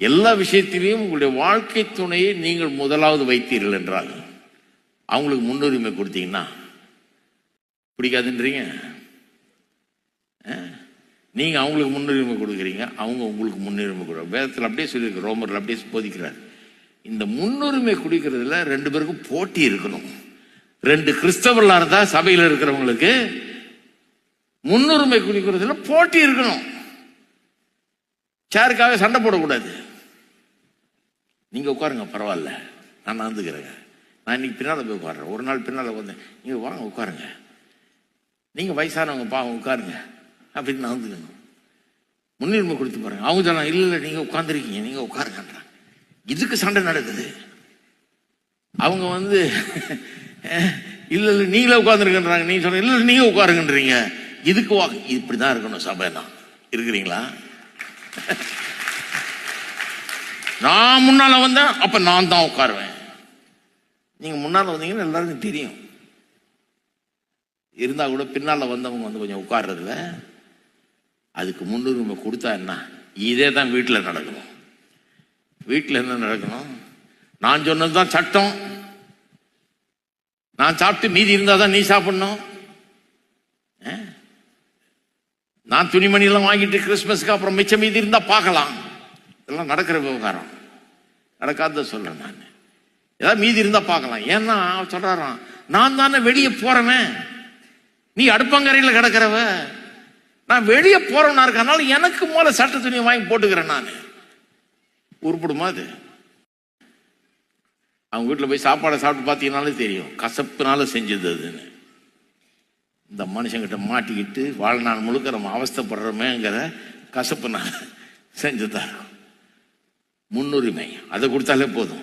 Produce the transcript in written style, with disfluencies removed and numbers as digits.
எல்லா விஷயத்திலையும் உங்களுடைய வாழ்க்கை துணையை நீங்கள் முதலாவது வைத்தீர்கள் என்றால் அவங்களுக்கு முன்னுரிமை கொடுத்தீங்கன்னா பிடிக்காதுன்றீங்க. நீங்க அவங்களுக்கு முன்னுரிமை கொடுக்குறீங்க, அவங்க உங்களுக்கு முன்னுரிமை கொடுக்குறாங்க. வேதத்தில் அப்படியே சொல்லியிருக்கு, ரோமரில் அப்படியே போதிக்கிறார். இந்த முன்னுரிமை கொடுக்கறதுல ரெண்டு பேருக்கும் போட்டி இருக்கணும். ரெண்டு கிறிஸ்தவர்களாக இருந்தா சபையில் இருக்கிறவங்களுக்கு முன்னுரிமை கொடுக்கறதுல போட்டி இருக்கணும். சேருக்காக சண்டை போடக்கூடாது. நீங்க உட்காருங்க, பரவாயில்ல, நான் நடந்துக்கிறேங்க, நான் இன்னைக்கு பின்னால போய் உட்காடுறேன், ஒரு நாள் பின்னால வந்தேன், நீங்க வாங்க உட்காருங்க, நீங்க வயசானவங்க பாவம் உட்காருங்க அப்படின்னு நடந்துக்கணும். முன்னுரிமை கொடுத்து பாருங்க. அவங்க சொன்னா இல்ல இல்ல நீங்க உட்காந்துருக்கீங்க, நீங்க உட்காருங்கன்றாங்க. இதுக்கு சண்டை நடக்குது. அவங்க இல்ல இல்ல நீங்களே உட்காந்துருக்கன்றாங்க, நீங்க சொன்ன இல்ல நீங்க உட்காருங்கன்றீங்க. இதுக்கு இப்படிதான் இருக்கணும் சபைனா. இருக்கிறீங்களா? நான் முன்னால வந்தேன், அப்ப நான் தான் உட்காருவேன். நீங்க முன்னால வந்தீங்கன்னு எல்லாருக்கும் தெரியும். இருந்தா கூட பின்னால வந்தவங்க கொஞ்சம் உட்கார்றதுல அதுக்கு முன்னுரிமை கொடுத்தா என்ன? இதே தான் வீட்டில் நடக்கணும். வீட்டில் என்ன நடக்கணும்? நான் சொன்னதுதான் சட்டம். நான் சாப்பிட்டு மீதி இருந்தாதான் நீ சாப்பிடணும். நான் துணிமணி எல்லாம் வாங்கிட்டு கிறிஸ்துமஸ்க்கு அப்புறம் மிச்சம் மீதி இருந்தா பார்க்கலாம். இதெல்லாம் நடக்கிற விவகாரம். நடக்காத சொல்றேன் நான். ஏதாவது மீதி இருந்தா பார்க்கலாம். ஏன்னா சொல்றாராம், நான் தானே வெளியே போறவன், நீ அடுப்பங்கரையில் கிடக்கிறவ, நான் வெளியே போறவனா இருக்கனால எனக்கு மூல சட்ட துணியை வாங்கி போட்டுக்கிறேன். நான் உருப்படுமா? அது அவங்க வீட்டில் போய் சாப்பாடை சாப்பிட்டு பார்த்தீங்கன்னாலே தெரியும், கசப்புனால செஞ்சது அதுன்னு. இந்த மனுஷங்கிட்ட மாட்டிக்கிட்டு வாழ்நாள் முழுக்க நம்ம அவஸ்தைப்படுறோமேங்கிற கசப்புனால செஞ்சுதான் இருக்கும். முன்னுரிமை அதை கொடுத்தாலே போதும்.